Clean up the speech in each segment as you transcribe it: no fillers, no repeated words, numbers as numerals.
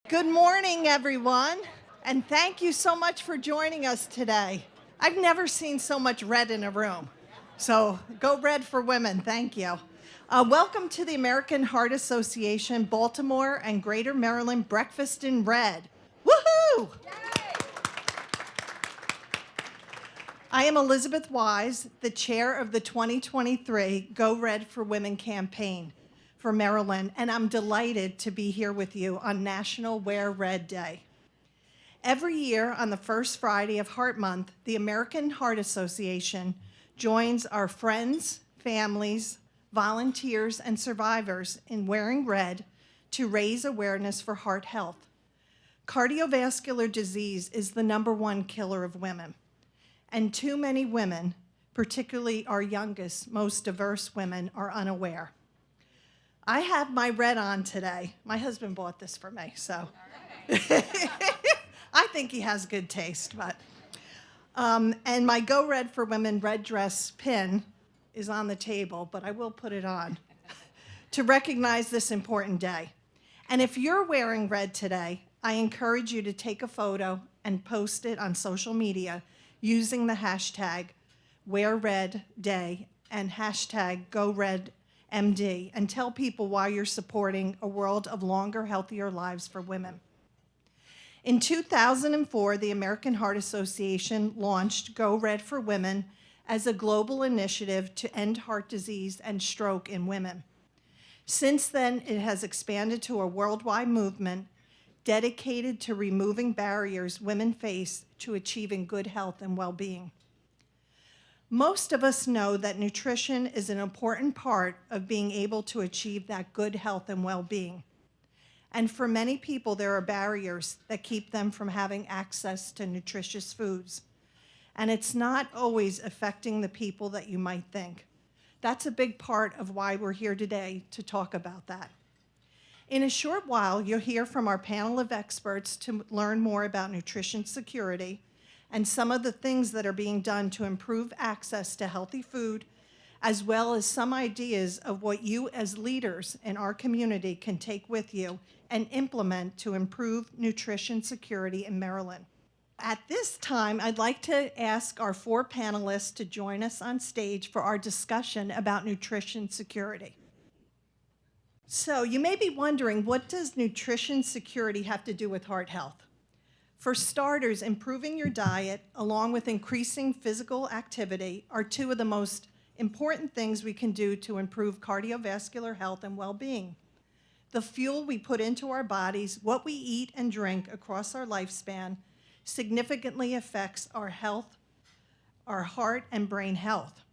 Good morning, everyone, and thank you so much for joining us today. I've never seen so much red in a room, so go red for women, thank you. Welcome to the American Heart Association Baltimore and Greater Maryland Breakfast in Red. Woohoo! I am Elizabeth Wise, the chair of the 2023 Go Red for Women campaign for Maryland, and I'm delighted to be here with you on National Wear Red Day. Every year on the first Friday of Heart Month, the American Heart Association joins our friends, families, volunteers, and survivors in wearing red to raise awareness for heart health. Cardiovascular disease is the #1 killer of women, and too many women, particularly our youngest, most diverse women, are unaware. I have my red on today. My husband bought this for me, so I think he has good taste. But and my Go Red for Women red dress pin is on the table, but I will put it on to recognize this important day. And if you're wearing red today, I encourage you to take a photo and post it on social media using the hashtag #WearRedDay and hashtag #GoRedMD, and tell people why you're supporting a world of longer, healthier lives for women. In 2004, the American Heart Association launched Go Red for Women as a global initiative to end heart disease and stroke in women. Since then, it has expanded to a worldwide movement dedicated to removing barriers women face to achieving good health and well-being. Most of us know that nutrition is an important part of being able to achieve that good health and well-being. And for many people, there are barriers that keep them from having access to nutritious foods. And it's not always affecting the people that you might think. That's a big part of why we're here today to talk about that. In a short while, you'll hear from our panel of experts to learn more about nutrition security and some of the things that are being done to improve access to healthy food, as well as some ideas of what you as leaders in our community can take with you and implement to improve nutrition security in Maryland. At this time, I'd like to ask our 4 panelists to join us on stage for our discussion about nutrition security. So you may be wondering, what does nutrition security have to do with heart health? For starters, improving your diet, along with increasing physical activity, are 2 of the most important things we can do to improve cardiovascular health and well-being. The fuel we put into our bodies, what we eat and drink across our lifespan, significantly affects our health, our heart and brain health.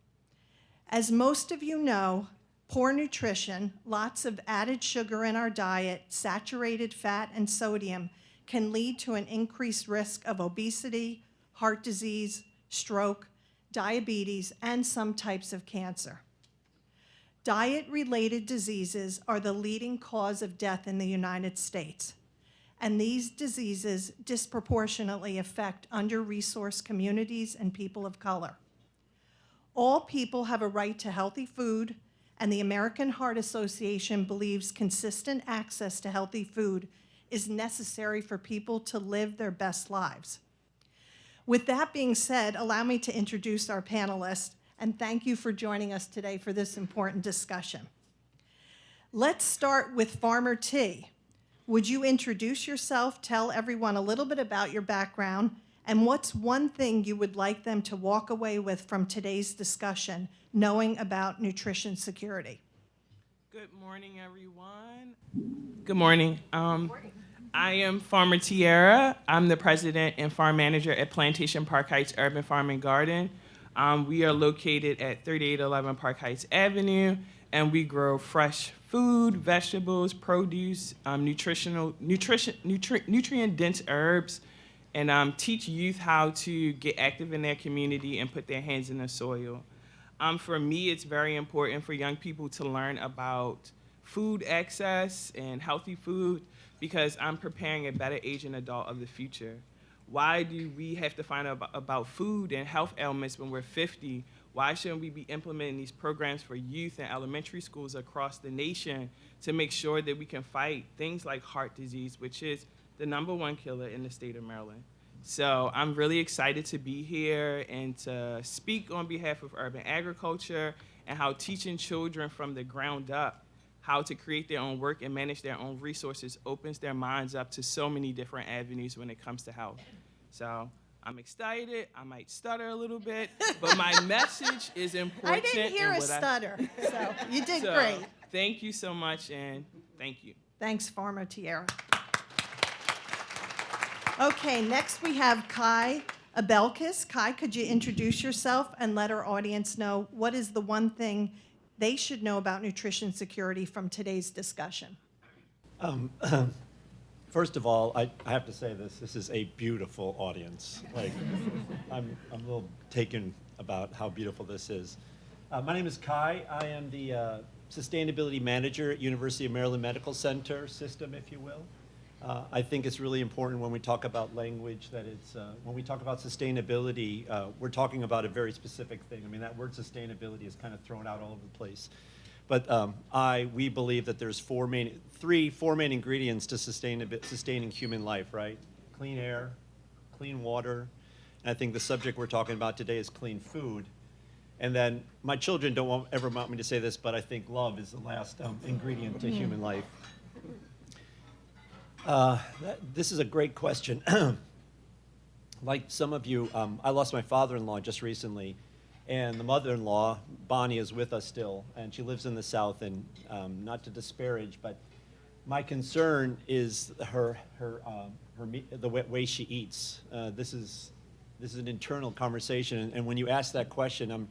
As most of you know, poor nutrition, lots of added sugar in our diet, saturated fat, and sodium can lead to an increased risk of obesity, heart disease, stroke, diabetes, and some types of cancer. Diet-related diseases are the leading cause of death in the United States, and these diseases disproportionately affect under-resourced communities and people of color. All people have a right to healthy food, and the American Heart Association believes consistent access to healthy food is necessary for people to live their best lives. With that being said, allow me to introduce our panelists, and thank you for joining us today for this important discussion. Let's start with Farmer T. Would you introduce yourself, tell everyone a little bit about your background, and what's one thing you would like them to walk away with from today's discussion, knowing about nutrition security? Good morning, everyone. Good morning. I am Farmer Tiara. I'm the president and farm manager at Plantation Park Heights Urban Farm and Garden. We are located at 3811 Park Heights Avenue, and we grow fresh food, vegetables, produce, nutrient-dense herbs, and teach youth how to get active in their community and put their hands in the soil. For me, it's very important for young people to learn about food access and healthy food because I'm preparing a better aging adult of the future. Why do we have to find out about food and health ailments when we're 50? Why shouldn't we be implementing these programs for youth in elementary schools across the nation to make sure that we can fight things like heart disease, which is the #1 killer in the state of Maryland. So I'm really excited to be here and to speak on behalf of urban agriculture and how teaching children from the ground up how to create their own work and manage their own resources opens their minds up to so many different avenues when it comes to health. So I'm excited. I might stutter a little bit, but my message is important. I didn't hear in a what stutter, so you did So, great. Thank you so much, and thank you. Thanks, Farmer Tiara. Okay, next we have Kai Abelkis. Kai, could you introduce yourself and let our audience know what is the one thing they should know about nutrition security from today's discussion? First of all, I have to say this is a beautiful audience. Like, I'm a little taken about how beautiful this is. My name is Kai. I am the Sustainability Manager at University of Maryland Medical Center system, if you will. I think it's really important when we talk about language that it's, when we talk about sustainability, we're talking about a very specific thing. I mean, that word sustainability is kind of thrown out all over the place. But we believe that there's four main ingredients to sustaining human life, right? Clean air, clean water, and I think the subject we're talking about today is clean food. And then my children don't ever want me to say this, but I think love is the last ingredient to human life. This is a great question. Like some of you, I lost my father-in-law just recently, and the mother-in-law, Bonnie, is with us still, and she lives in the South, and not to disparage, but my concern is the way she eats. This is an internal conversation, and when you ask that question, I'm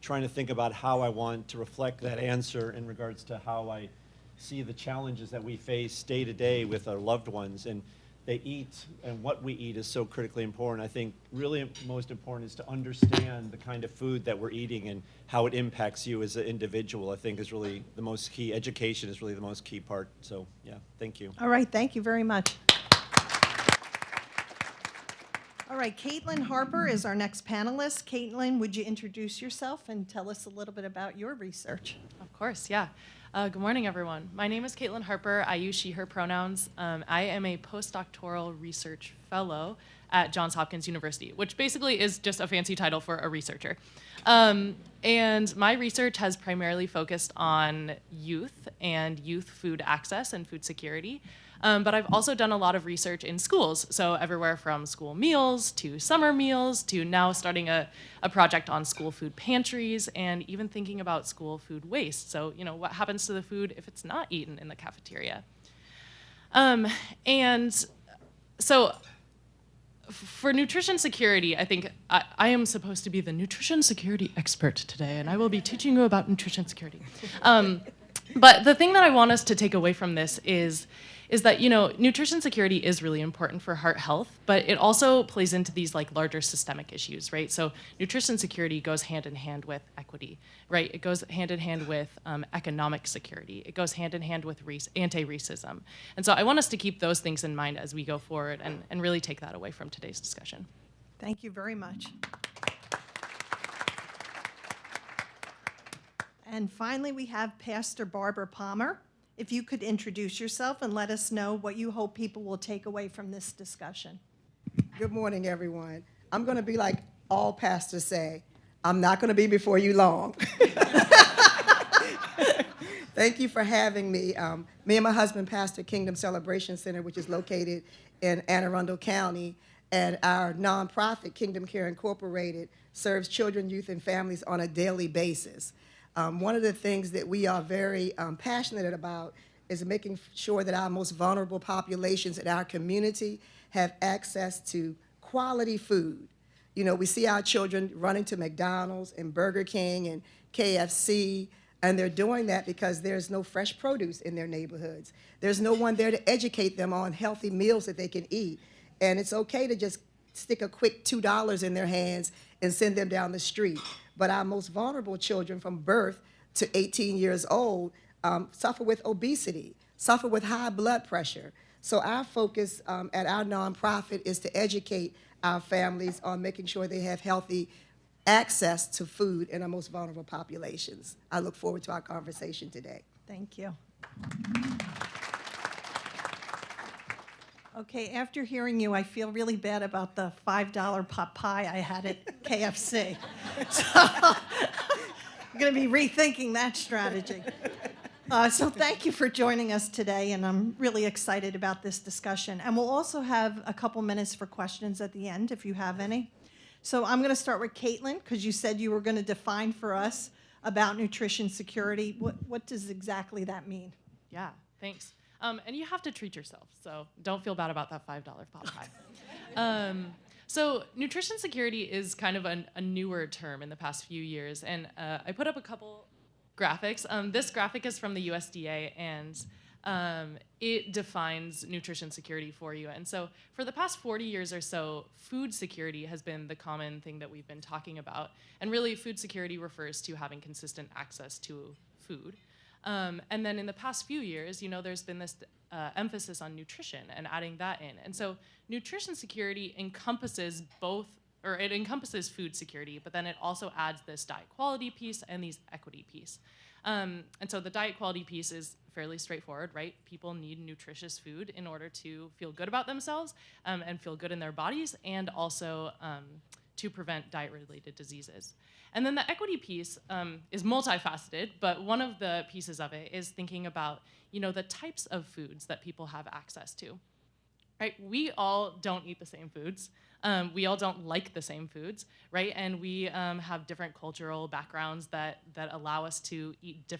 trying to think about how I want to reflect that answer in regards to how I see the challenges that we face day to day with our loved ones, and they eat, and what we eat is so critically important. I think really most important is to understand the kind of food that we're eating and how it impacts you as an individual. I think is really the most key. Education is really the most key part. So yeah, thank you. All right, thank you very much. All right, Kaitlyn Harper is our next panelist. Kaitlyn, would you introduce yourself and tell us a little bit about your research? Of course, yeah. Good morning, everyone. My name is Kaitlyn Harper. I use she, her pronouns. I am a postdoctoral research fellow at Johns Hopkins University, which basically is just a fancy title for a researcher. And my research has primarily focused on youth and youth food access and food security. But I've also done a lot of research in schools, so everywhere from school meals to summer meals to now starting a project on school food pantries and even thinking about school food waste. So, you know, what happens to the food if it's not eaten in the cafeteria? And so for nutrition security, I think I am supposed to be the nutrition security expert today, and I will be teaching you about nutrition security. But the thing that I want us to take away from this is that, you know, nutrition security is really important for heart health, but it also plays into these like larger systemic issues, right? So nutrition security goes hand in hand with equity, right? It goes hand in hand with economic security. It goes hand in hand with anti-racism. And so I want us to keep those things in mind as we go forward and really take that away from today's discussion. Thank you very much. And finally, we have Pastor Barbara Palmer. If you could introduce yourself and let us know what you hope people will take away from this discussion. Good morning, everyone. I'm going to be like all pastors say, I'm not going to be before you long. Thank you for having me. Me and my husband pastor Kingdom Celebration Center, which is located in Anne Arundel County, and our nonprofit, Kingdom Kare Incorporated, serves children, youth, and families on a daily basis. One of the things that we are very passionate about is making sure that our most vulnerable populations in our community have access to quality food. You know, we see our children running to McDonald's and Burger King and KFC, and they're doing that because there's no fresh produce in their neighborhoods. There's no one there to educate them on healthy meals that they can eat. And it's okay to just stick a quick $2 in their hands and send them down the street. But our most vulnerable children from birth to 18 years old suffer with obesity, suffer with high blood pressure. So our focus at our nonprofit is to educate our families on making sure they have healthy access to food in our most vulnerable populations. I look forward to our conversation today. Thank you. Okay, after hearing you, I feel really bad about the $5 pot pie I had at KFC. So I'm going to be rethinking that strategy. So thank you for joining us today, and I'm really excited about this discussion. And we'll also have a couple minutes for questions at the end, if you have any. So I'm going to start with Kaitlyn, because you said you were going to define for us about nutrition security. What does exactly that mean? Yeah, thanks. And you have to treat yourself, so don't feel bad about that $5 pot pie. So nutrition security is kind of a newer term in the past few years, and I put up a couple graphics. This graphic is from the USDA, and it defines nutrition security for you. And so for the past 40 years or so, food security has been the common thing that we've been talking about. And really, food security refers to having consistent access to food. And then in the past few years, there's been this emphasis on nutrition and adding that in. And so nutrition security encompasses it encompasses food security, but then it also adds this diet quality piece and these equity piece. And so the diet quality piece is fairly straightforward, right? People need nutritious food in order to feel good about themselves and feel good in their bodies, and also to prevent diet-related diseases. And then the equity piece is multifaceted, but one of the pieces of it is thinking about, the types of foods that people have access to. Right? We all don't eat the same foods. We all don't like the same foods, right? And we have different cultural backgrounds that allow us to eat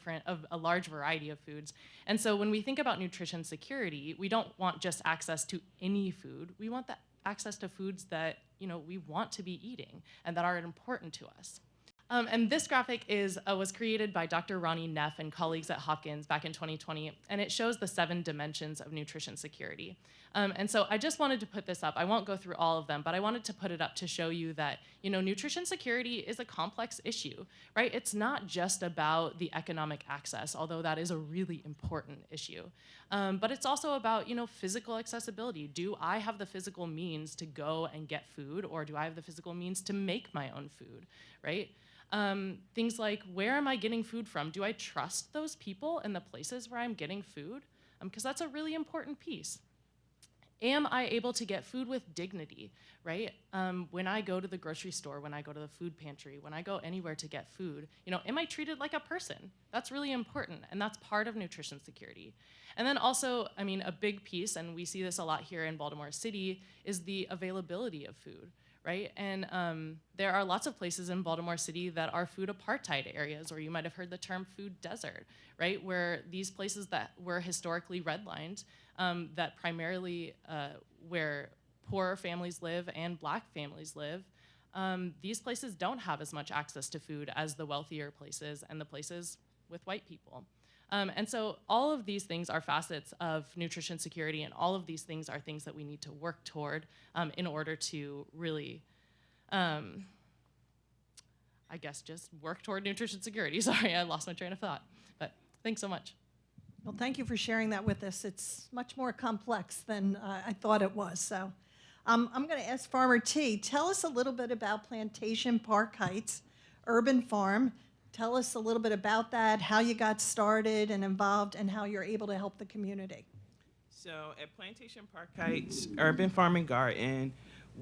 a large variety of foods. And so when we think about nutrition security, we don't want just access to any food. We want that access to foods that we want to be eating and that are important to us. And this graphic was created by Dr. Ronnie Neff and colleagues at Hopkins back in 2020, and it shows the 7 dimensions of nutrition security. And so I just wanted to put this up. I won't go through all of them, but I wanted to put it up to show you that, nutrition security is a complex issue, right? It's not just about the economic access, although that is a really important issue. But it's also about, physical accessibility. Do I have the physical means to go and get food, or do I have the physical means to make my own food, right? Things like, where am I getting food from? Do I trust those people in the places where I'm getting food? Because that's a really important piece. Am I able to get food with dignity, right? When I go to the grocery store, when I go to the food pantry, when I go anywhere to get food, am I treated like a person? That's really important, and that's part of nutrition security. And then also, a big piece, and we see this a lot here in Baltimore City, is the availability of food, right? And there are lots of places in Baltimore City that are food apartheid areas, or you might have heard the term food desert, right? Where these places that were historically redlined, that primarily where poor families live and Black families live, these places don't have as much access to food as the wealthier places and the places with white people. And so all of these things are facets of nutrition security, and all of these things are things that we need to work toward in order to really, just work toward nutrition security. Sorry, I lost my train of thought, but thanks so much. Well, thank you for sharing that with us. It's much more complex than I thought it was. So I'm going to ask Farmer T, tell us a little bit about Plantation Park Heights Urban Farm. Tell us a little bit about that, how you got started and involved, and how you're able to help the community. So at Plantation Park Heights Urban Farm and Garden,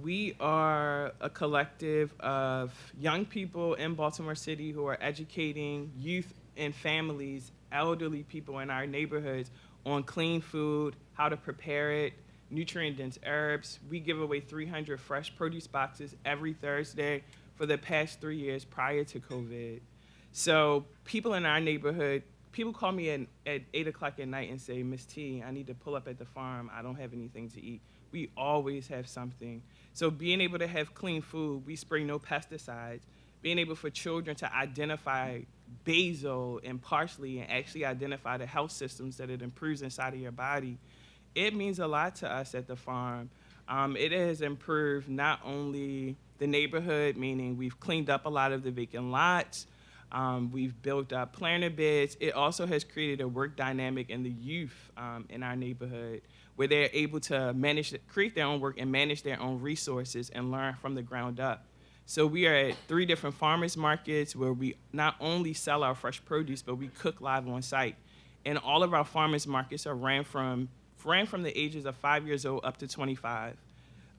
we are a collective of young people in Baltimore City who are educating youth and families, elderly people in our neighborhoods, on clean food, how to prepare it, nutrient-dense herbs. We give away 300 fresh produce boxes every Thursday for the past 3 years prior to COVID. So people in our neighborhood, people call me at 8 o'clock at night and say, Miss T, I need to pull up at the farm. I don't have anything to eat. We always have something. So being able to have clean food, we spray no pesticides. Being able for children to identify basil and parsley and actually identify the health systems that it improves inside of your body, it means a lot to us at the farm. It has improved not only the neighborhood, meaning we've cleaned up a lot of the vacant lots, we've built up planter beds. It also has created a work dynamic in the youth in our neighborhood where they're able to create their own work and manage their own resources and learn from the ground up. So we are at 3 different farmers markets where we not only sell our fresh produce, but we cook live on site. And all of our farmers markets are ran from ran from the ages of 5 years old up to 25.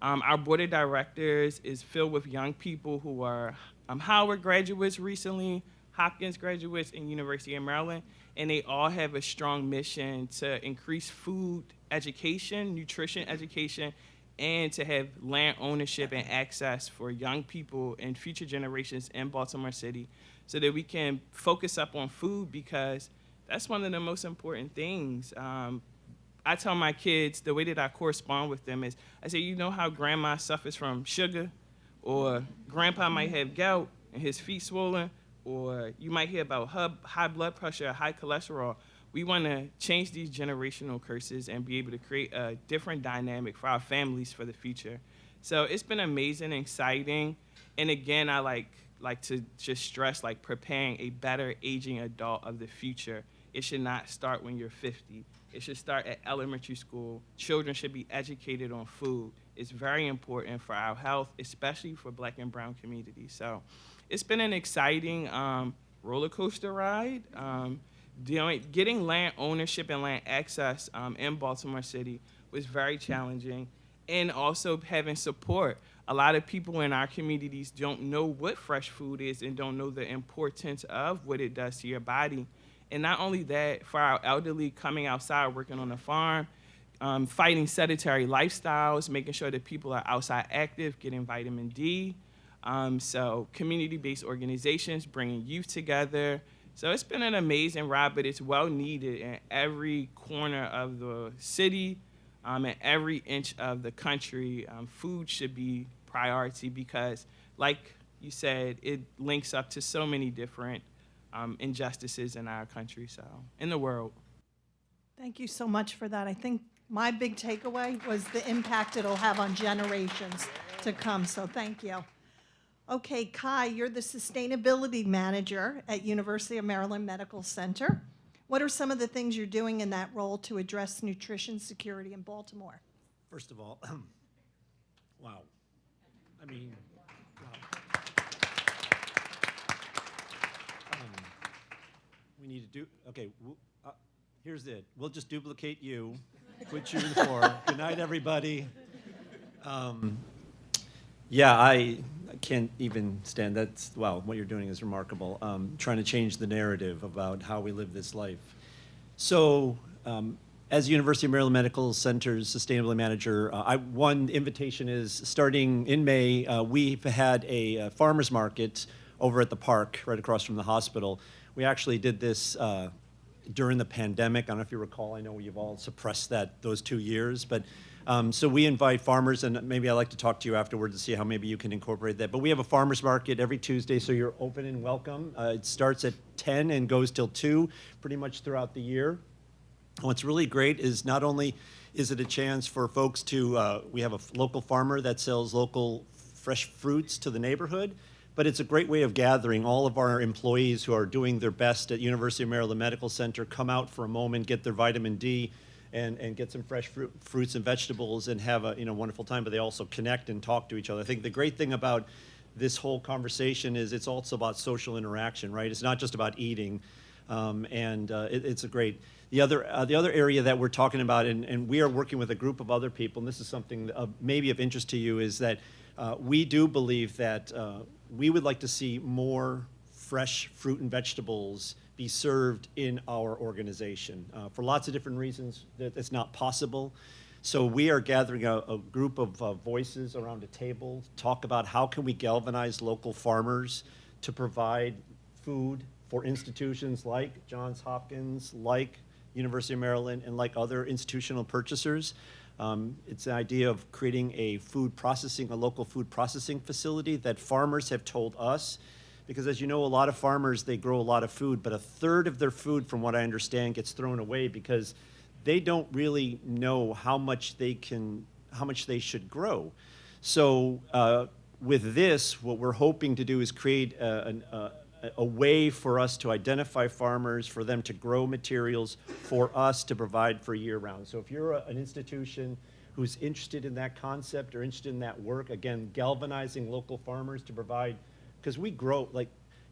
Our board of directors is filled with young people who are Howard graduates recently, Hopkins graduates, and University of Maryland, and they all have a strong mission to increase food education, nutrition education, and to have land ownership and access for young people and future generations in Baltimore City so that we can focus up on food, because that's one of the most important things. I tell my kids, the way that I correspond with them is, I say, you know how grandma suffers from sugar, or grandpa might have gout and his feet swollen, or you might hear about high blood pressure, high cholesterol. We want to change these generational curses and be able to create a different dynamic for our families for the future. So it's been amazing, exciting, and again, I like to just stress, like, preparing a better aging adult of the future. It should not start when you're 50. It should start at elementary school. Children should be educated on food. It's very important for our health, especially for Black and brown communities. So it's been an exciting roller coaster ride. Getting land ownership and land access in Baltimore City was very challenging, and also having support. A lot of people in our communities don't know what fresh food is and don't know the importance of what it does to your body. And not only that, for our elderly, coming outside, working on the farm, fighting sedentary lifestyles, making sure that people are outside active, getting vitamin D. So community-based organizations, bringing youth together. So it's been an amazing ride, but it's well needed in every corner of the city, and every inch of the country. Food should be priority because, like you said, it links up to so many different injustices in our country, so in the world. Thank you so much for that. I think my big takeaway was the impact it'll have on generations to come, so thank you. Okay, Kai, you're the sustainability manager at University of Maryland Medical Center. What are some of the things you're doing in that role to address nutrition security in Baltimore? First of all, wow. I mean, wow. We need to do, okay, here's it. We'll just duplicate you, put you in the floor. Good night, everybody. Yeah, I can't even stand that. Wow, what you're doing is remarkable. Trying to change the narrative about how we live this life. So, as University of Maryland Medical Center's sustainability manager, one invitation is starting in May. We've had a farmer's market over at the park right across from the hospital. We actually did this during the pandemic. I don't know if you recall. I know you've all suppressed those 2 years, but so we invite farmers, and maybe I'd like to talk to you afterwards to see how maybe you can incorporate that. But we have a farmer's market every Tuesday, so you're open and welcome. It starts at 10 and goes till 2, pretty much throughout the year. And what's really great is not only is it a chance for folks to, we have a local farmer that sells local fresh fruits to the neighborhood, but it's a great way of gathering all of our employees who are doing their best at University of Maryland Medical Center, come out for a moment, get their vitamin D, and get some fresh fruits and vegetables and have a wonderful time, but they also connect and talk to each other. I think the great thing about this whole conversation is it's also about social interaction, right? It's not just about eating, it's a great. The other area that we're talking about, and we are working with a group of other people, and this is something maybe of interest to you, is that we do believe that we would like to see more fresh fruit and vegetables be served in our organization. For lots of different reasons, it's not possible. So we are gathering a group of voices around a table to talk about how can we galvanize local farmers to provide food for institutions like Johns Hopkins, like University of Maryland, and like other institutional purchasers. It's an idea of creating a local food processing facility that farmers have told us, because as you know, a lot of farmers, they grow a lot of food, but a third of their food, from what I understand, gets thrown away because they don't really know how much they should grow. So with this, what we're hoping to do is create a way for us to identify farmers, for them to grow materials for us to provide for year-round. So if you're an institution who's interested in that concept or interested in that work, again, galvanizing local farmers to provide, because we grow,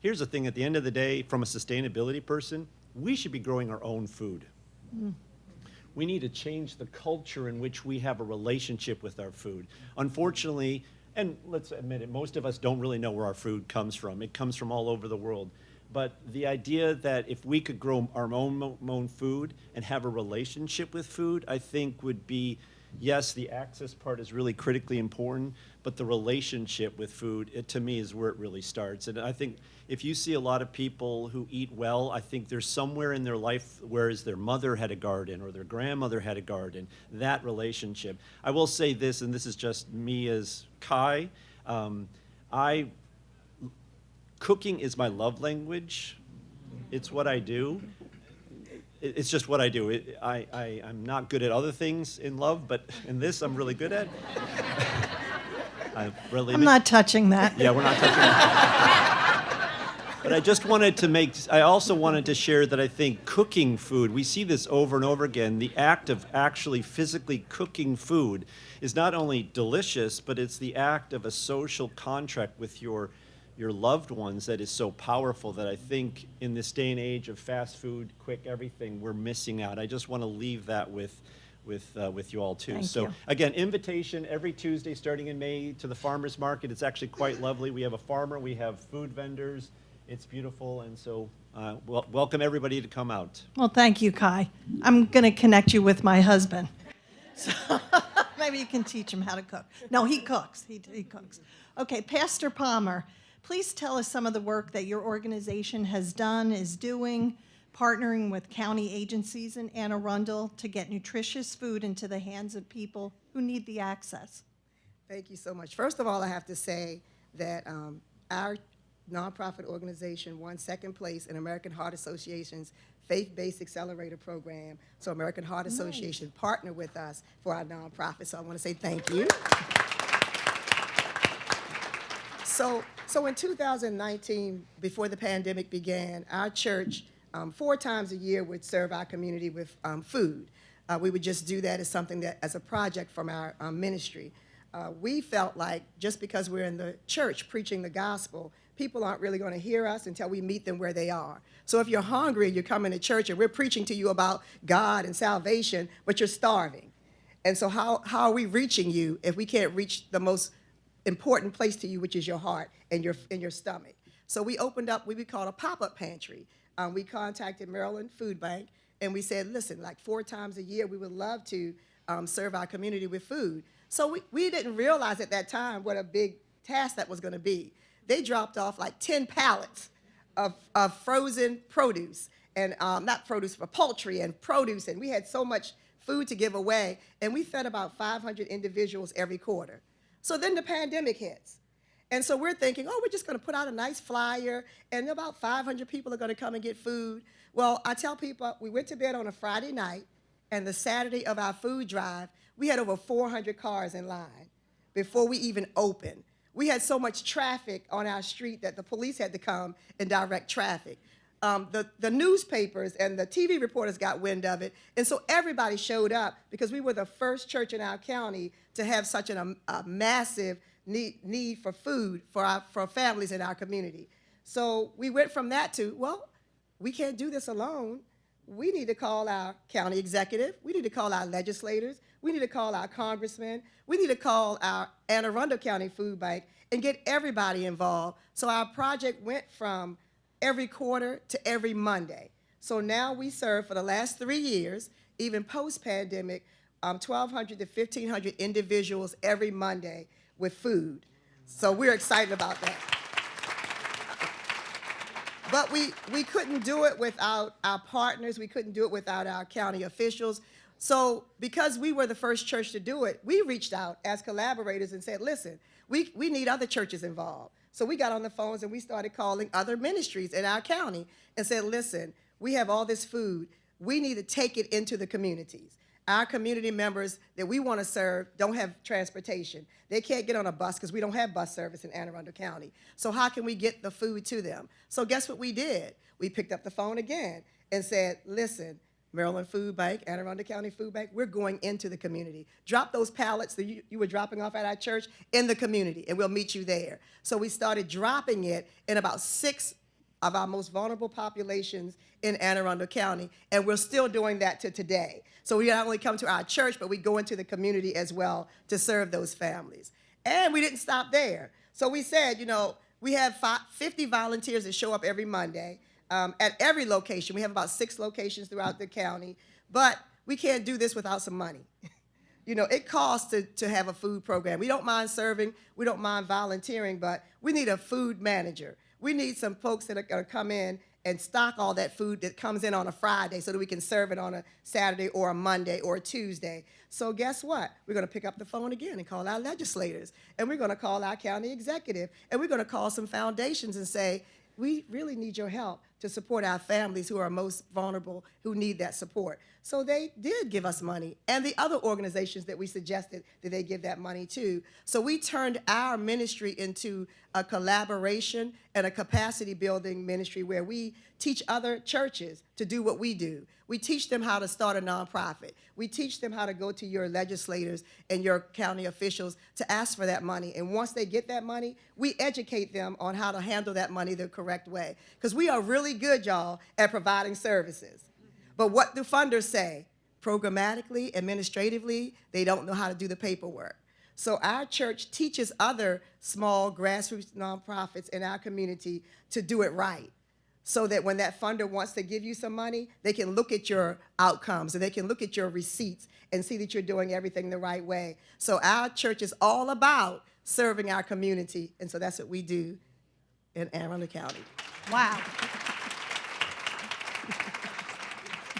here's the thing, at the end of the day, from a sustainability person, we should be growing our own food. we need to change the culture in which we have a relationship with our food. Unfortunately, and let's admit it, most of us don't really know where our food comes from. It comes from all over the world. But the idea that if we could grow our own food and have a relationship with food, I think would be, yes, the access part is really critically important, but the relationship with food, to me, is where it really starts. And I think if you see a lot of people who eat well, I think there's somewhere in their life, whereas their mother had a garden or their grandmother had a garden, that relationship. I will say this, and this is just me as Kai, cooking is my love language. It's what I do. It's just what I do. I'm not good at other things in love, but in this I'm really good at. I'm not touching that. Yeah, we're not touching that. But I also wanted to share that I think cooking food, we see this over and over again, the act of actually physically cooking food is not only delicious, but it's the act of a social contract with your loved ones that is so powerful that I think in this day and age of fast food, quick everything, we're missing out. I just want to leave that with you all too. Thank so you. again, invitation every Tuesday starting in May to the farmers market. It's actually quite lovely. We have a farmer, we have food vendors. It's beautiful, and so welcome everybody to come out. Well, thank you, Kai. I'm going to connect you with my husband. So maybe you can teach him how to cook. No, he cooks. He cooks. Okay, Pastor Palmer, please tell us some of the work that your organization has done, is doing, partnering with county agencies in Anne Arundel to get nutritious food into the hands of people who need the access. Thank you so much. First of all, I have to say that our nonprofit organization won second place in American Heart Association's Faith-Based Accelerator Program. So American Heart Association partnered with us for our nonprofit. So I want to say thank you. So in 2019, before the pandemic began, our church 4 times a year would serve our community with food. We would just do that as something that, as a project from our ministry. We felt like just because we're in the church preaching the gospel, people aren't really going to hear us until we meet them where they are. So if you're hungry, you're coming to church and we're preaching to you about God and salvation, but you're starving. And so how are we reaching you if we can't reach the most important place to you, which is your heart and your stomach? So we opened up what we call a pop-up pantry. We contacted Maryland Food Bank and we said, listen, like 4 times a year, we would love to serve our community with food. So we didn't realize at that time what a big task that was going to be. They dropped off like 10 pallets of frozen produce, and not produce, but poultry and produce, and we had so much food to give away, and we fed about 500 individuals every quarter. So then the pandemic hits. And so we're thinking, oh, we're just going to put out a nice flyer, and about 500 people are going to come and get food. Well, I tell people, we went to bed on a Friday night, and the Saturday of our food drive, we had over 400 cars in line before we even opened. We had so much traffic on our street that the police had to come and direct traffic. The newspapers and the TV reporters got wind of it, and so everybody showed up because we were the first church in our county to have such a massive need for food for families in our community. So we went from that to, well, we can't do this alone. We need to call our county executive. We need to call our legislators. We need to call our congressmen. We need to call our Anne Arundel County Food Bank and get everybody involved. So our project went from every quarter to every Monday. So now we serve for the last 3 years, even post-pandemic, 1,200 to 1,500 individuals every Monday with food. So we're excited about that. But we couldn't do it without our partners. We couldn't do it without our county officials. So because we were the first church to do it, we reached out as collaborators and said, listen, we need other churches involved. So we got on the phones and we started calling other ministries in our county and said, listen, we have all this food. We need to take it into the communities. Our community members that we want to serve don't have transportation. They can't get on a bus because we don't have bus service in Anne Arundel County. So how can we get the food to them? So guess what we did? We picked up the phone again and said, listen, Maryland Food Bank, Anne Arundel County Food Bank, we're going into the community. Drop those pallets that you were dropping off at our church in the community, and we'll meet you there. So we started dropping it in about 6 of our most vulnerable populations in Anne Arundel County, and we're still doing that to today. So we not only come to our church, but we go into the community as well to serve those families. And we didn't stop there. So we said, we have 50 volunteers that show up every Monday at every location. We have about 6 locations throughout the county, but we can't do this without some money. It costs to have a food program. We don't mind serving, we don't mind volunteering, but we need a food manager. We need some folks that are going to come in and stock all that food that comes in on a Friday so that we can serve it on a Saturday or a Monday or a Tuesday. So guess what? We're going to pick up the phone again and call our legislators, and we're going to call our county executive, and we're going to call some foundations and say, we really need your help to support our families who are most vulnerable, who need that support. So they did give us money, and the other organizations that we suggested that they give that money to. So we turned our ministry into a collaboration and a capacity building ministry where we teach other churches to do what we do. We teach them how to start a nonprofit. We teach them how to go to your legislators and your county officials to ask for that money. And once they get that money, we educate them on how to handle that money the correct way. Because we are really good, y'all, at providing services. But what do funders say? Programmatically, administratively, they don't know how to do the paperwork. So our church teaches other small grassroots nonprofits in our community to do it right, so that when that funder wants to give you some money, they can look at your outcomes and they can look at your receipts and see that you're doing everything the right way. So our church is all about serving our community, and so that's what we do in Anne Arundel County. Wow.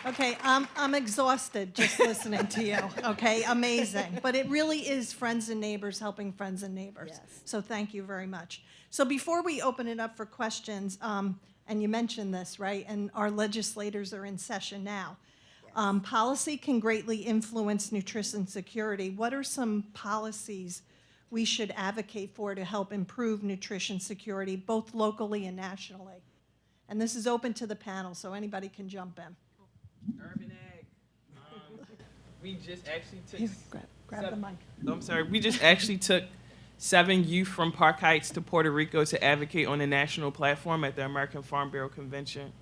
Okay, I'm exhausted just listening to you, okay? Amazing. But it really is friends and neighbors helping friends and neighbors. Yes. So thank you very much. So before we open it up for questions, and you mentioned this, right? And our legislators are in session now. Yes. Policy can greatly influence nutrition security. What are some policies we should advocate for to help improve nutrition security, both locally and nationally? And this is open to the panel, so anybody can jump in. Urban Ag. We just actually took. Grab the mic. I'm sorry. We just actually took 7 youth from Park Heights to Puerto Rico to advocate on a national platform at the American Farm Bureau Convention.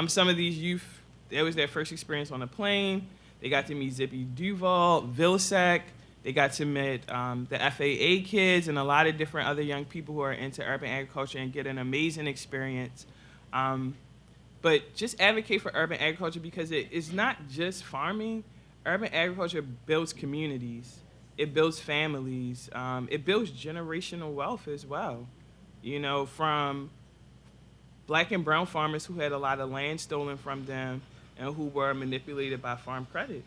Some of these youth, that was their first experience on a plane. They got to meet Zippy Duval, Vilsack. They got to meet the FAA kids and a lot of different other young people who are into urban agriculture and get an amazing experience. But just advocate for urban agriculture because it's not just farming. Urban agriculture builds communities. It builds families. It builds generational wealth as well. From black and brown farmers who had a lot of land stolen from them and who were manipulated by farm credit.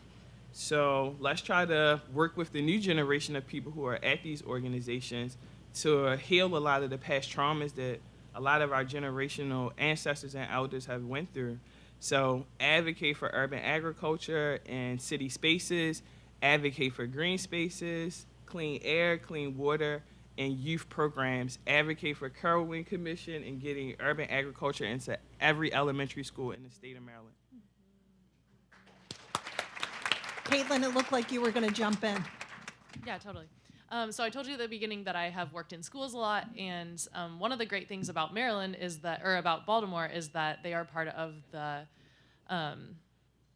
So let's try to work with the new generation of people who are at these organizations to heal a lot of the past traumas that a lot of our generational ancestors and elders have went through. So advocate for urban agriculture and city spaces, advocate for green spaces, clean air, clean water, and youth programs. Advocate for Kerwin Commission and getting urban agriculture into every elementary school in the state of Maryland. Kaitlyn, it looked like you were going to jump in. Yeah, totally. So I told you at the beginning that I have worked in schools a lot, and one of the great things about Maryland about Baltimore is that they are part of the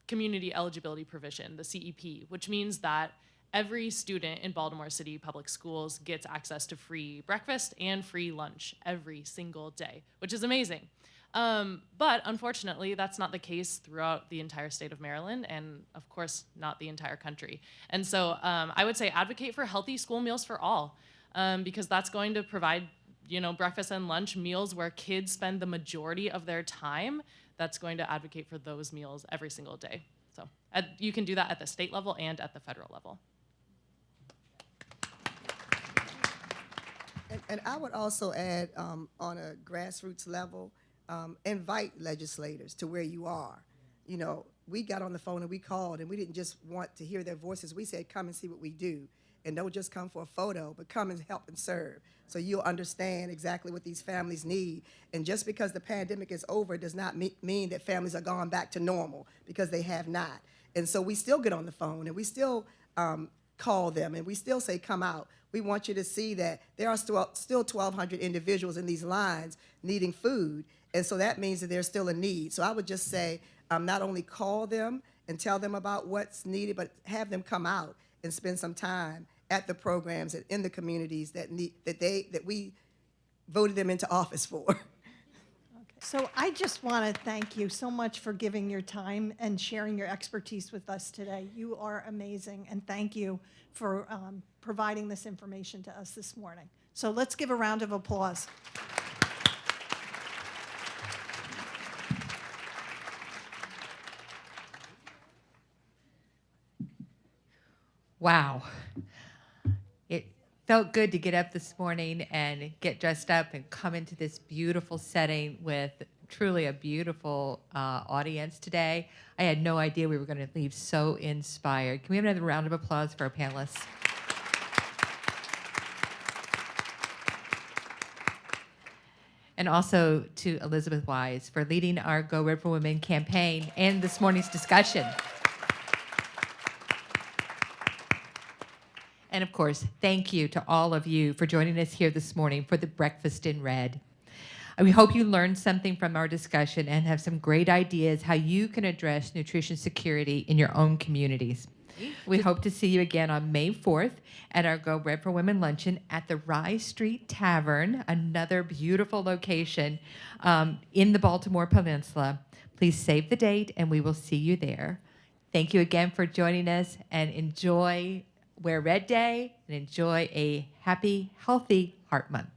community eligibility provision, the CEP, which means that every student in Baltimore City Public Schools gets access to free breakfast and free lunch every single day, which is amazing. But unfortunately, that's not the case throughout the entire state of Maryland and, of course, not the entire country. And so I would say advocate for healthy school meals for all because that's going to provide, breakfast and lunch meals where kids spend the majority of their time. That's going to advocate for those meals every single day. So you can do that at the state level and at the federal level. And I would also add on a grassroots level, invite legislators to where you are. We got on the phone and we called and we didn't just want to hear their voices. We said, come and see what we do. And don't just come for a photo, but come and help and serve. So you'll understand exactly what these families need. And just because the pandemic is over does not mean that families are gone back to normal, because they have not. And so we still get on the phone and we still call them, and we still say come out. We want you to see that there are still 1,200 individuals in these lines needing food, and so that means that there's still a need. So I would just say not only call them and tell them about what's needed, but have them come out and spend some time at the programs and in the communities that we voted them into office for. So I just want to thank you so much for giving your time and sharing your expertise with us today. You are amazing, and thank you for providing this information to us this morning. So let's give a round of applause. Wow. It felt good to get up this morning and get dressed up and come into this beautiful setting with truly a beautiful audience today. I had no idea we were going to leave so inspired. Can we have another round of applause for our panelists? And also to Elizabeth Wise for leading our Go Red for Women campaign and this morning's discussion. And of course, thank you to all of you for joining us here this morning for the Breakfast in Red. We hope you learned something from our discussion and have some great ideas how you can address nutrition security in your own communities. We hope to see you again on May 4th at our Go Red for Women luncheon at the Rye Street Tavern, another beautiful location in the Baltimore Peninsula. Please save the date and we will see you there. Thank you again for joining us, and enjoy Wear Red Day and enjoy a happy, healthy Heart Month.